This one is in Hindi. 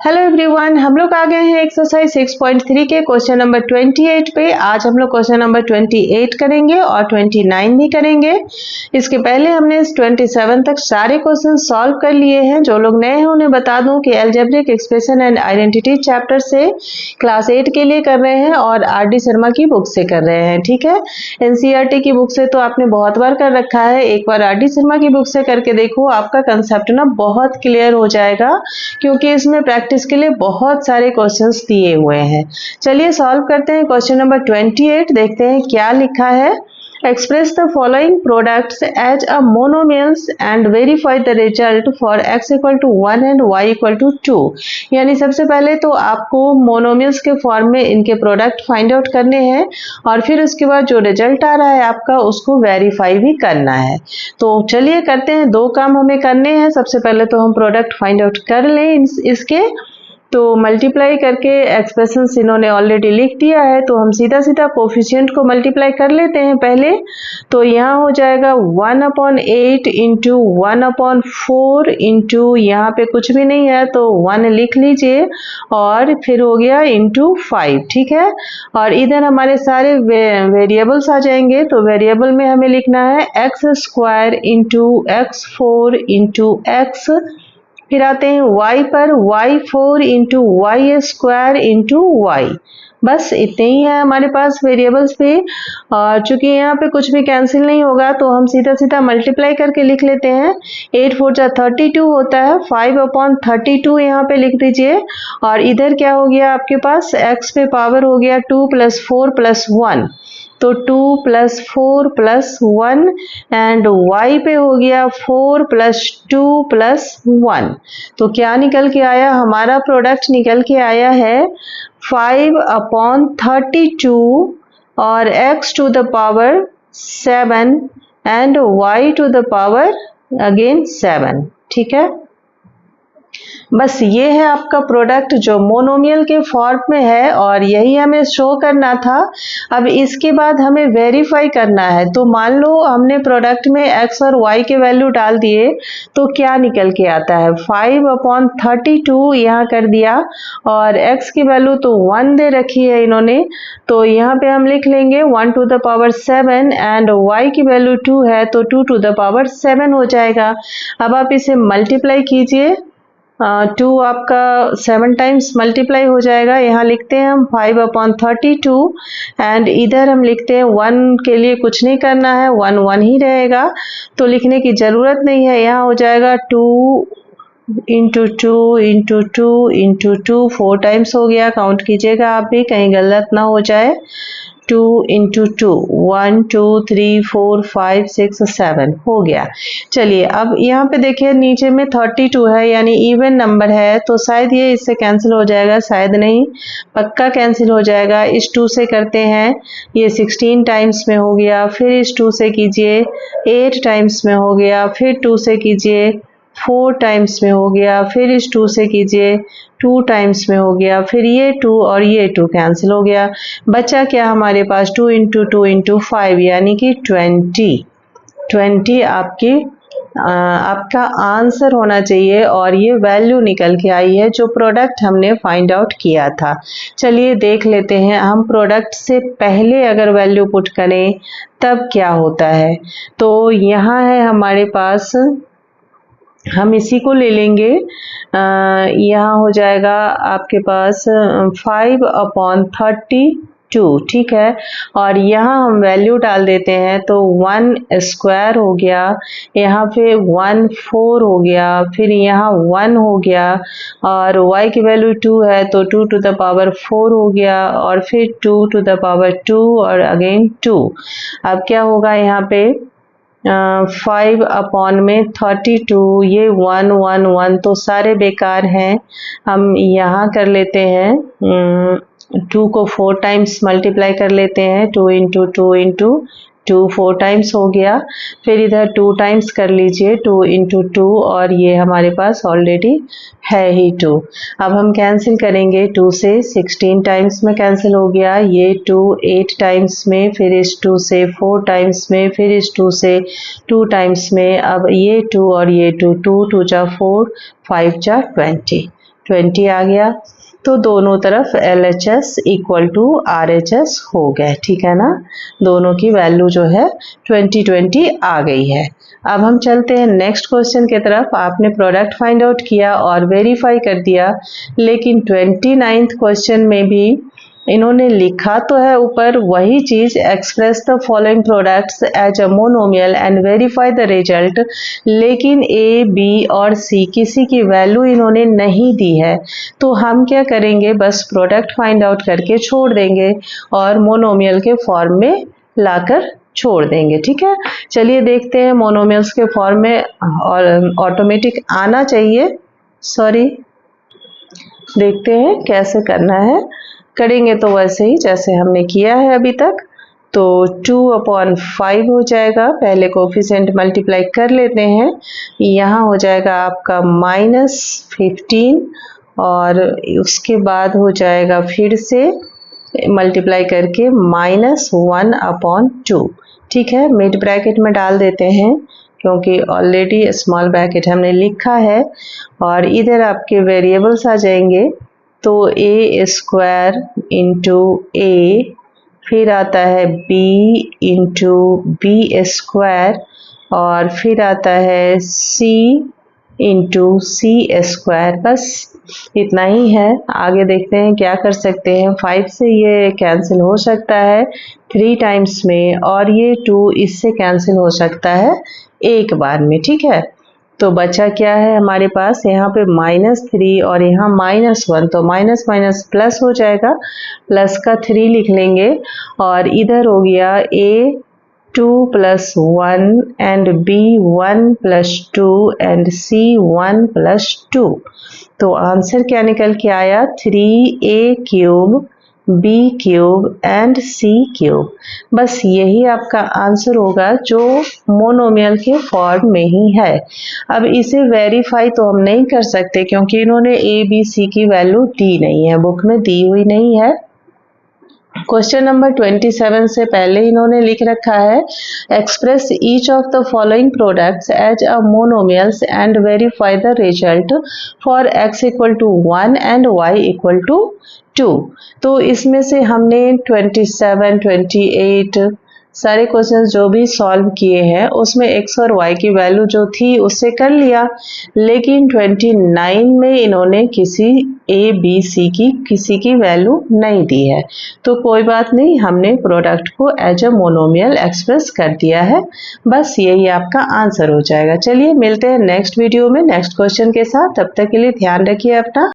हेलो एवरीवन, हम लोग आ गए हैं एक्सरसाइज 6.3 के क्वेश्चन नंबर 28 पे। आज हम लोग क्वेश्चन नंबर 28 करेंगे और 29 भी करेंगे। इसके पहले हमने 27 तक सारे क्वेश्चन सॉल्व कर लिए हैं। जो लोग नए हैं उन्हें बता दूं कि algebraic expression and identity chapter से क्लास 8 के लिए कर रहे हैं और आर.डी. शर्मा की बुक से कर रहे हैं। ठीक है, एनसीईआरटी की बुक से तो आपने बहुत बार कर रखा है, एक बार आर.डी. शर्मा की बुक से करके देखो, आपका कंसेप्ट ना बहुत क्लियर हो जाएगा, क्योंकि इसमें प्रैक्टिस के लिए बहुत सारे क्वेश्चंस दिए हुए हैं। चलिए सॉल्व करते हैं क्वेश्चन नंबर 28। देखते हैं क्या लिखा है। Express the following products as a monomials and verify the result for x equal to 1 and y equal to 2। यानी सबसे पहले तो आपको मोनोमियल्स के फॉर्म में इनके प्रोडक्ट फाइंड आउट करने हैं और फिर उसके बाद जो रिजल्ट आ रहा है आपका उसको वेरीफाई भी करना है। तो चलिए करते हैं, दो काम हमें करने हैं। सबसे पहले तो हम प्रोडक्ट फाइंड आउट कर लें इसके। तो मल्टीप्लाई करके एक्सप्रेशंस इन्होंने ऑलरेडी लिख दिया है, तो हम सीधा सीधा कोफिशिएंट को मल्टीप्लाई कर लेते हैं पहले। तो यहाँ हो जाएगा 1/8 इंटू 1/4 इंटू, यहाँ पे कुछ भी नहीं है तो 1 लिख लीजिए, और फिर हो गया इंटू 5। ठीक है, और इधर हमारे सारे वेरिएबल्स आ जाएंगे। तो वेरिएबल में हमें लिखना है x² into x4 into x। फिर आते हैं y पर, y4 into y² into y। बस इतने ही है हमारे पास वेरिएबल्स पे। और चूंकि यहाँ पे कुछ भी कैंसिल नहीं होगा तो हम सीधा सीधा मल्टीप्लाई करके लिख लेते हैं। 8 4 जा 32 होता है, 5/32 यहाँ पे लिख दीजिए। और इधर क्या हो गया आपके पास, x पे पावर हो गया 2 + 4 + 1, तो 2 + 4 + 1, एंड y पे हो गया 4 + 2 + 1। तो क्या निकल के आया, हमारा प्रोडक्ट निकल के आया है 5/32 और x to the power 7 and y to the power again 7। ठीक है, बस ये है आपका प्रोडक्ट जो मोनोमियल के फॉर्म में है और यही हमें शो करना था। अब इसके बाद हमें वेरीफाई करना है। तो मान लो हमने प्रोडक्ट में x और y के वैल्यू डाल दिए तो क्या निकल के आता है, 5/32 यहाँ कर दिया और x की वैल्यू तो 1 दे रखी है इन्होंने, तो यहाँ पे हम लिख लेंगे 1 to the power 7 and y की वैल्यू 2 है तो 2 to the power 7 हो जाएगा। अब आप इसे मल्टीप्लाई कीजिए, 2 आपका 7 टाइम्स मल्टीप्लाई हो जाएगा। यहाँ लिखते हैं हम 5/32 एंड इधर हम लिखते हैं 1 के लिए कुछ नहीं करना है, 1 1 ही रहेगा, तो लिखने की ज़रूरत नहीं है। यहाँ हो जाएगा 2 इंटू 2 इंटू 2 इंटू 2, 4 टाइम्स हो गया। काउंट कीजिएगा आप भी, कहीं गलत ना हो जाए। 2 इंटू 2, 1 2 3 4 5 6 7 हो गया। चलिए अब यहाँ पे देखिए नीचे में 32 है, यानी इवन नंबर है, तो शायद ये इससे कैंसिल हो जाएगा, शायद नहीं, पक्का कैंसिल हो जाएगा। इस 2 से करते हैं, ये 16 टाइम्स में हो गया। फिर इस 2 से कीजिए, 8 टाइम्स में हो गया। फिर 2 से कीजिए, 4 टाइम्स में हो गया। फिर इस 2 से कीजिए, 2 टाइम्स में हो गया। फिर ये 2 और ये 2 कैंसिल हो गया। बचा क्या हमारे पास, 2 इंटू 2 इंटू 5 यानी कि 20 आपका आंसर होना चाहिए। और ये वैल्यू निकल के आई है जो प्रोडक्ट हमने फाइंड आउट किया था। चलिए देख लेते हैं, हम प्रोडक्ट से पहले अगर वैल्यू पुट करें तब क्या होता है। तो यहाँ है हमारे पास, हम इसी को ले लेंगे। यहाँ हो जाएगा आपके पास 5/32। ठीक है, और यहाँ हम वैल्यू डाल देते हैं तो 1² हो गया, यहाँ पे 1 4 हो गया, फिर यहाँ 1 हो गया, और y की वैल्यू 2 है तो 2 to the power 4 हो गया, और फिर 2 to the power 2 और अगेन 2। अब क्या होगा यहाँ पे, 5/32, ये 1 1 1 तो सारे बेकार हैं। हम यहाँ कर लेते हैं, 2 को 4 टाइम्स मल्टीप्लाई कर लेते हैं, 2 इंटू 2 इंटू 2, 4 टाइम्स हो गया। फिर इधर 2 टाइम्स कर लीजिए, 2 इंटू 2, और ये हमारे पास ऑलरेडी है ही 2। अब हम कैंसिल करेंगे, 2 से 16 टाइम्स में कैंसिल हो गया, ये 2 8 टाइम्स में, फिर इस 2 से 4 टाइम्स में, फिर इस 2 से 2 टाइम्स में। अब ये 2 और ये 2, 2 2 जा 4, 5 जा 20। 20 आ गया, तो दोनों तरफ LHS इक्वल टू RHS हो गए, ठीक है ना। दोनों की वैल्यू जो है 20 आ गई है। अब हम चलते हैं नेक्स्ट क्वेश्चन की तरफ। आपने प्रोडक्ट फाइंड आउट किया और वेरीफाई कर दिया, लेकिन 29th क्वेश्चन में भी इन्होंने लिखा तो है ऊपर वही चीज, express the following products as a monomial and verify the result, लेकिन A, B और C किसी की वैल्यू इन्होंने नहीं दी है। तो हम क्या करेंगे, बस प्रोडक्ट फाइंड आउट करके छोड़ देंगे और मोनोमियल के फॉर्म में लाकर छोड़ देंगे, ठीक है। चलिए देखते हैं मोनोमियल्स के फॉर्म में, और ऑटोमेटिक आना चाहिए, सॉरी, देखते हैं कैसे करना है। करेंगे तो वैसे ही जैसे हमने किया है अभी तक। तो 2/5 हो जाएगा, पहले कोफिशिएंट मल्टीप्लाई कर लेते हैं। यहाँ हो जाएगा आपका -15 और उसके बाद हो जाएगा फिर से मल्टीप्लाई करके -1/2, ठीक है। मिड ब्रैकेट में डाल देते हैं क्योंकि ऑलरेडी स्मॉल ब्रैकेट हमने लिखा है, और इधर आपके वेरिएबल्स आ जाएंगे। तो A² इंटू A, फिर आता है B इंटू B², और फिर आता है C इंटू C²। बस इतना ही है। आगे देखते हैं क्या कर सकते हैं। 5 से ये कैंसिल हो सकता है 3 टाइम्स में, और ये 2 इससे कैंसिल हो सकता है एक बार में, ठीक है। तो बचा क्या है हमारे पास, यहाँ पे -3 और यहाँ -1, तो माइनस माइनस प्लस हो जाएगा, प्लस का 3 लिख लेंगे, और इधर हो गया A2 + 1 and B1 + 2 and C1 + 2। तो आंसर क्या निकल के आया, 3A³ B³ एंड C³। बस यही आपका आंसर होगा जो मोनोमियल के फॉर्म में ही है। अब इसे वेरीफाई तो हम नहीं कर सकते क्योंकि इन्होंने A, B, C की वैल्यू दी नहीं है, बुक में दी हुई नहीं है। क्वेश्चन नंबर 27 से पहले इन्होंने लिख रखा है, express each of the following products as a monomials and verify the result for x = 1 and y = 2। तो इसमें से हमने 27, 28 सारे क्वेश्चन जो भी सॉल्व किए हैं उसमें x और y की वैल्यू जो थी उससे कर लिया, लेकिन 29 में इन्होंने किसी A, B, C की किसी की वैल्यू नहीं दी है। तो कोई बात नहीं, हमने प्रोडक्ट को एज अ मोनोमियल एक्सप्रेस कर दिया है। बस यही आपका आंसर हो जाएगा। चलिए मिलते हैं नेक्स्ट वीडियो में नेक्स्ट क्वेश्चन के साथ, तब तक के लिए ध्यान रखिए अपना।